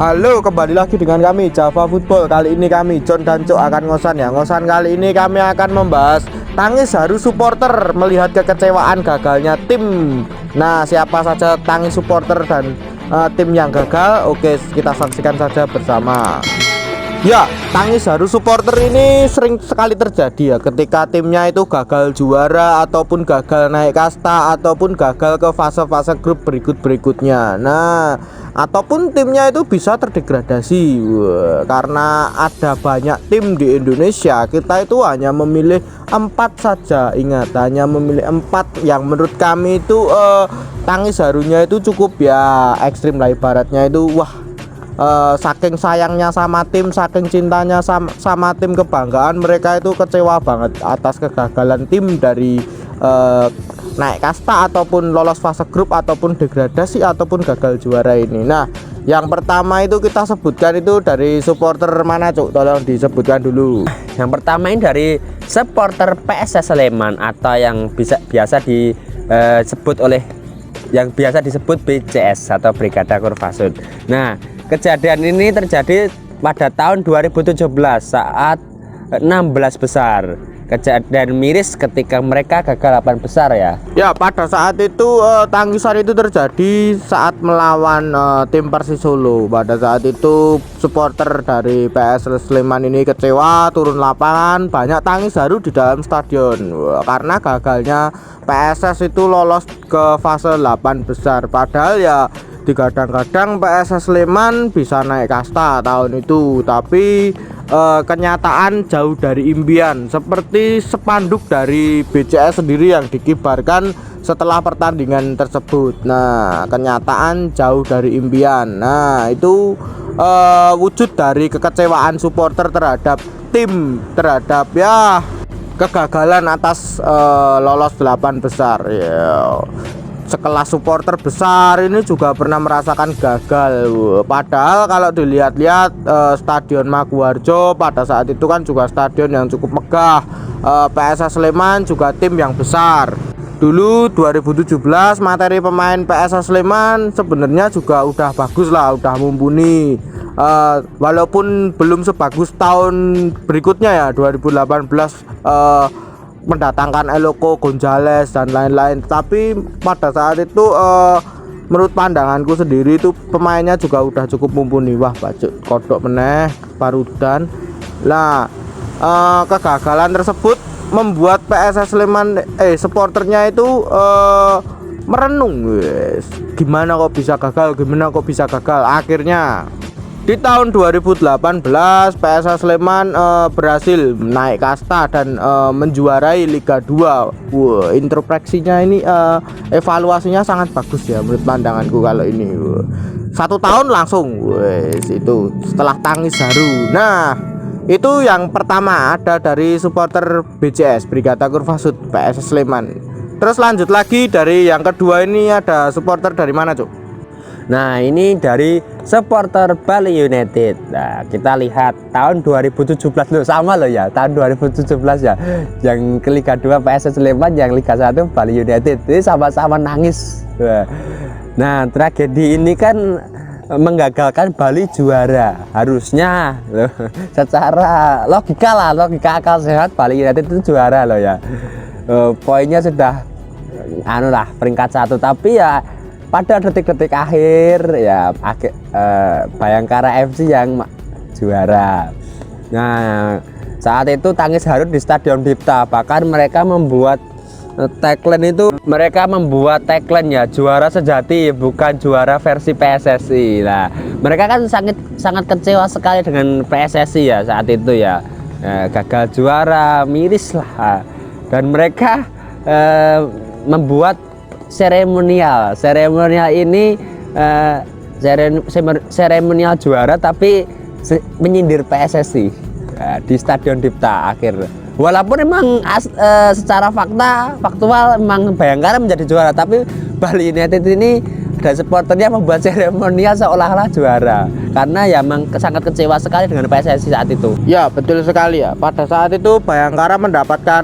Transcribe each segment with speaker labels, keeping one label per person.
Speaker 1: Halo, kembali lagi dengan kami Java Football. Kali ini kami John dan Cok akan ngosan ya. Ngosan kali ini kami akan membahas tangis haru supporter melihat kekecewaan gagalnya tim. Nah, siapa saja tangis supporter dan tim yang gagal? Oke, kita saksikan saja bersama. Ya, tangis haru supporter ini sering sekali terjadi ya ketika timnya itu gagal juara ataupun gagal naik kasta ataupun gagal ke fase-fase grup berikutnya. Nah, ataupun timnya itu bisa terdegradasi. Karena ada banyak tim di Indonesia, kita itu hanya memilih 4 saja. Ingat, hanya memilih 4 yang menurut kami itu tangis harunya itu cukup ya ekstrim lah, ibaratnya itu wah, saking sayangnya sama tim, saking cintanya sama tim, kebanggaan mereka itu kecewa banget atas kegagalan tim dari naik kasta ataupun lolos fase grup ataupun degradasi ataupun gagal juara ini. Nah, yang pertama itu kita sebutkan itu dari supporter mana, Cuk? Tolong disebutkan dulu.
Speaker 2: Yang pertama ini dari supporter PSS Sleman atau yang biasa disebut oleh yang biasa disebut BCS atau Brigada Kurvasud. Nah, kejadian ini terjadi pada tahun 2017 saat 16 besar. Kejadian miris ketika mereka gagal 8 besar ya.
Speaker 1: Ya, pada saat itu tangisan itu terjadi saat melawan tim Persis Solo. Pada saat itu supporter dari PSS Sleman ini kecewa, turun lapangan, banyak tangis haru di dalam stadion karena gagalnya PSS itu lolos ke fase 8 besar. Padahal ya digadang-gadang PSS Sleman bisa naik kasta tahun itu, tapi kenyataan jauh dari impian, seperti spanduk dari BCS sendiri yang dikibarkan setelah pertandingan tersebut. Nah, kenyataan jauh dari impian. Nah, itu wujud dari kekecewaan supporter terhadap tim, terhadap ya kegagalan atas lolos 8 besar ya. Sekelas supporter besar ini juga pernah merasakan gagal. Padahal kalau dilihat-lihat Stadion Maguwarjo pada saat itu kan juga stadion yang cukup megah. PSS Sleman juga tim yang besar. Dulu 2017 materi pemain PSS Sleman sebenarnya juga udah bagus lah, udah mumpuni. Walaupun belum sebagus tahun berikutnya ya 2018 mendatangkan Eloko, Gonzales dan lain-lain, tapi pada saat itu menurut pandanganku sendiri itu pemainnya juga udah cukup mumpuni. Wah, bacot kodok meneh Parudan. Nah, kegagalan tersebut membuat PSS Sleman supporternya itu merenung, gimana kok bisa gagal, akhirnya di tahun 2018 PSS Sleman berhasil naik kasta dan menjuarai Liga 2. Wah, introspeksinya ini evaluasinya sangat bagus ya menurut pandanganku kalau ini. 1 tahun langsung, wes itu setelah tangis haru. Nah, itu yang pertama ada dari supporter BCS Brigada Kurvasud PSS Sleman. Terus lanjut lagi dari yang kedua ini ada supporter dari mana, Cuk?
Speaker 2: Nah, ini dari supporter Bali United. Nah, kita lihat tahun 2017 loh, sama loh ya, tahun 2017 ya. Yang ke Liga 2 PSS Sleman, yang Liga 1 Bali United. Ini sama-sama nangis. Nah, tragedi ini kan menggagalkan Bali juara. Harusnya loh, secara logika akal sehat Bali United itu juara loh ya. Poinnya sudah peringkat 1, tapi ya pada detik-detik akhir ya Bayangkara FC yang juara. Nah, saat itu tangis haru di Stadion Dipta, bahkan mereka membuat tagline ya, juara sejati bukan juara versi PSSI. Nah, mereka kan sangat kecewa sekali dengan PSSI ya saat itu ya. Gagal juara, miris lah. Dan mereka membuat seremonial ini seremonial juara tapi menyindir PSSI di Stadion Dipta akhir. Walaupun memang secara faktual memang Bayangkara menjadi juara, tapi Bali United ini dan supporternya membuat seremonial seolah-olah juara karena ya memang sangat kecewa sekali dengan PSSI saat itu.
Speaker 1: Ya, betul sekali ya. Pada saat itu Bayangkara mendapatkan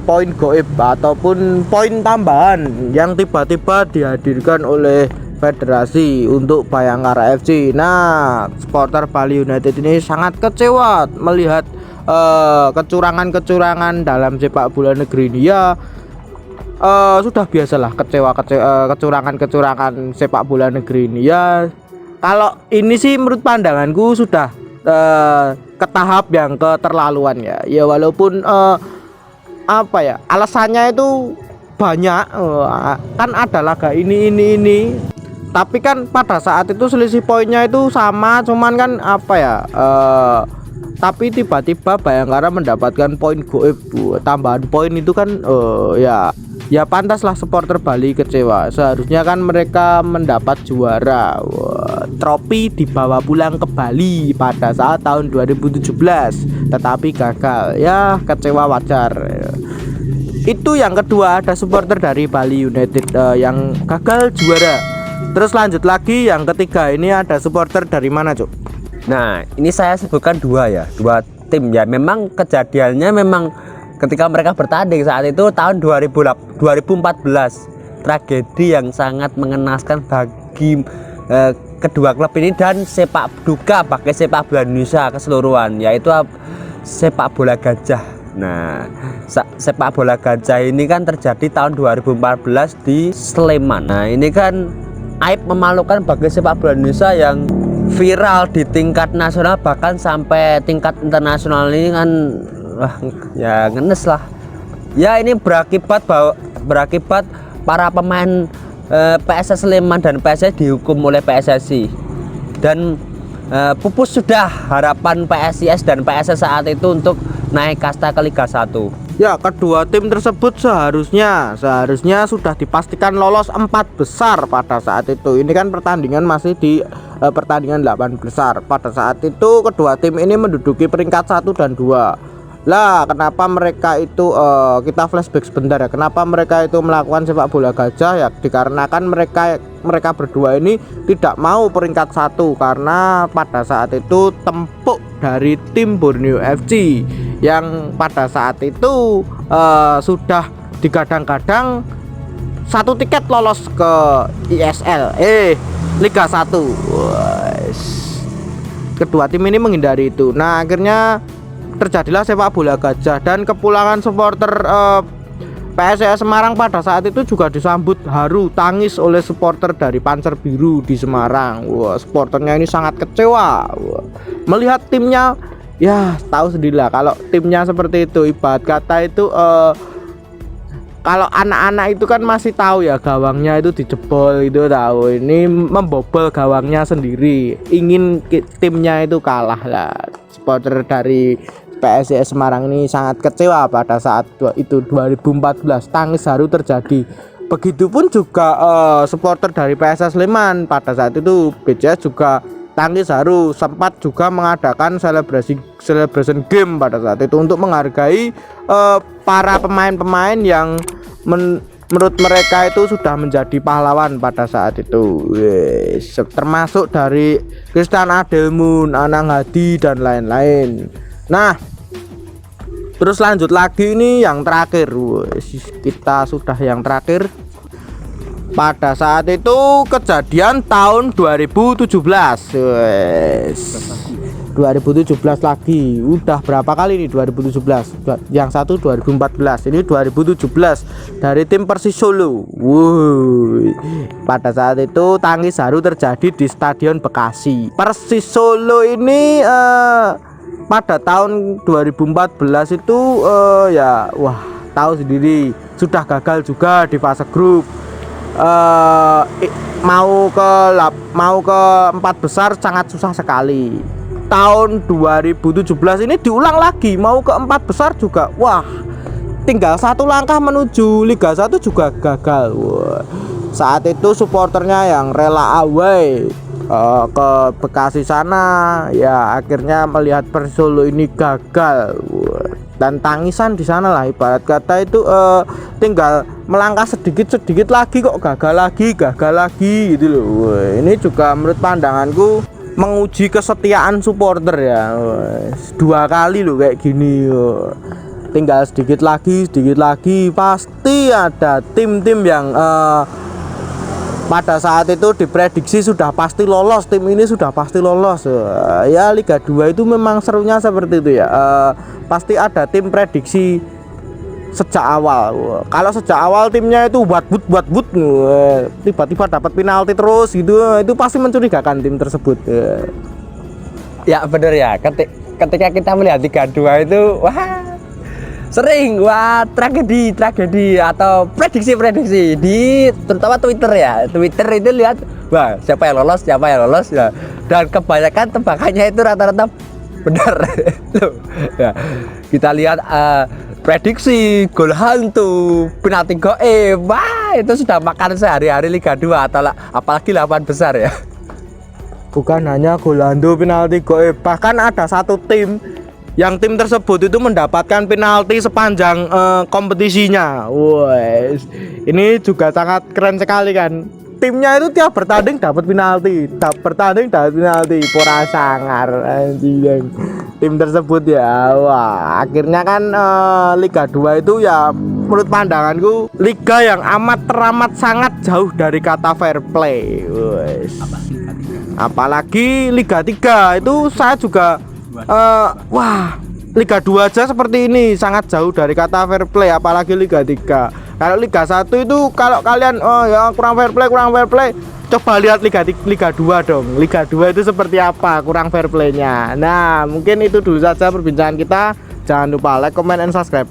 Speaker 1: poin goib ataupun poin tambahan yang tiba-tiba dihadirkan oleh federasi untuk Bayangkara FC. Nah, supporter Bali United ini sangat kecewa melihat kecurangan-kecurangan dalam sepak bola negeri ini. Ya, sudah biasalah kecurangan-kecurangan sepak bola negeri ini. Ya, kalau ini sih menurut pandanganku sudah ke tahap yang keterlaluan ya. Ya walaupun apa ya, alasannya itu banyak, kan ada laga ini, tapi kan pada saat itu selisih poinnya itu sama, cuman kan apa ya, tapi tiba-tiba Bayangkara mendapatkan poin goib, tambahan poin itu kan ya pantaslah supporter Bali kecewa. Seharusnya kan mereka mendapat juara, trofi dibawa pulang ke Bali pada saat tahun 2017, tetapi gagal. Ya kecewa wajar. Itu yang kedua, ada supporter dari Bali United yang gagal juara. Terus lanjut lagi yang ketiga, ini ada supporter dari mana, Cuk?
Speaker 2: Nah, ini saya sebutkan dua tim ya. Memang kejadiannya memang ketika mereka bertanding saat itu tahun 2014, tragedi yang sangat mengenaskan bagi kedua klub ini dan sepak duka bagi sepak bola Indonesia keseluruhan, yaitu sepak bola gajah. Nah, sepak bola gajah ini kan terjadi tahun 2014 di Sleman. Nah, ini kan aib memalukan bagi sepak bola Indonesia yang viral di tingkat nasional, bahkan sampai tingkat internasional. Ini kan ya ngenes lah. Ya, ini berakibat para pemain PSS Sleman dan PSS dihukum oleh PSSI, dan pupus sudah harapan PSIS dan PSS saat itu untuk naik kasta ke Liga 1.
Speaker 1: Ya, kedua tim tersebut seharusnya sudah dipastikan lolos 4 besar pada saat itu. Ini kan pertandingan masih di pertandingan 8 besar. Pada saat itu kedua tim ini menduduki peringkat 1 dan 2. Lah, kenapa mereka itu kita flashback sebentar ya. Kenapa mereka itu melakukan sepak bola gajah ya? Dikarenakan mereka berdua ini tidak mau peringkat 1 karena pada saat itu tempuk dari tim Borneo FC yang pada saat itu sudah digadang-gadang 1 tiket lolos ke ISL Liga 1. Kedua tim ini menghindari itu. Nah, akhirnya terjadilah sepak bola gajah dan kepulangan supporter PSIS Semarang pada saat itu juga disambut haru tangis oleh supporter dari Panser Biru di Semarang. Wah, supporternya ini sangat kecewa. Wah, melihat timnya, ya tahu sendirilah kalau timnya seperti itu. Ibarat kata itu kalau anak-anak itu kan masih tahu ya gawangnya itu dijebol itu, tahu ini membobol gawangnya sendiri, ingin timnya itu kalah lah. Supporter dari PSIS Semarang ini sangat kecewa pada saat itu 2014, tangis haru terjadi. Begitupun juga supporter dari PSS Sleman pada saat itu, BCS juga tangis haru, sempat juga mengadakan celebration game pada saat itu untuk menghargai para pemain-pemain yang menurut mereka itu sudah menjadi pahlawan pada saat itu. Termasuk dari Christian Adelmun, Anang Hadi dan lain-lain. Nah, terus lanjut lagi ini yang terakhir. Kita sudah yang terakhir. Pada saat itu kejadian tahun 2017. 2017 lagi. Udah berapa kali nih 2017? Yang satu 2014, ini 2017 dari tim Persis Solo. Pada saat itu tangis haru terjadi di Stadion Bekasi. Persis Solo ini pada tahun 2014 itu ya wah, tahu sendiri sudah gagal juga di fase grup. Mau ke 4 besar sangat susah sekali. Tahun 2017 ini diulang lagi, mau ke 4 besar juga wah, tinggal 1 langkah menuju Liga 1 juga gagal. Wah, saat itu supporternya yang rela away ke Bekasi sana, ya akhirnya melihat Persis Solo ini gagal. Wah, dan tangisan di sana lah, ibarat kata itu tinggal melangkah sedikit lagi kok gagal lagi gitu loh. Wah, ini juga menurut pandanganku menguji kesetiaan supporter ya. Wah, 2 kali loh kayak gini. Wah, tinggal sedikit lagi pasti ada tim-tim yang pada saat itu diprediksi sudah pasti lolos, tim ini sudah pasti lolos. Ya Liga 2 itu memang serunya seperti itu ya. Pasti ada tim prediksi sejak awal. Kalau sejak awal timnya itu buat but tiba-tiba dapat penalti terus gitu, itu pasti mencurigakan tim tersebut.
Speaker 2: Ya bener ya, ketika kita melihat Liga 2 itu wah sering tragedi atau prediksi di terutama Twitter ya. Twitter itu lihat wah siapa yang lolos ya, dan kebanyakan tebakannya itu rata-rata benar. Loh, ya. Kita lihat prediksi gol hantu, penalti goib, wah itu sudah makan sehari-hari Liga 2 atau apalagi 8 besar ya.
Speaker 1: Bukan hanya gol hantu, penalti goib, bahkan ada satu tim yang tim tersebut itu mendapatkan penalti sepanjang kompetisinya. Wes, ini juga sangat keren sekali kan. Timnya itu tiap bertanding dapat penalti, pora sangar anjing. Tim tersebut ya, wah akhirnya kan Liga 2 itu ya menurut pandanganku liga yang teramat sangat jauh dari kata fair play. Wes. Apalagi Liga 3 itu saya juga wah, Liga 2 aja seperti ini sangat jauh dari kata fair play, apalagi Liga 3. Kalau Liga 1 itu kalau kalian ya kurang fair play, coba lihat Liga 2 dong. Liga 2 itu seperti apa kurang fair playnya. Nah, mungkin itu dulu saja perbincangan kita. Jangan lupa like, comment, and subscribe.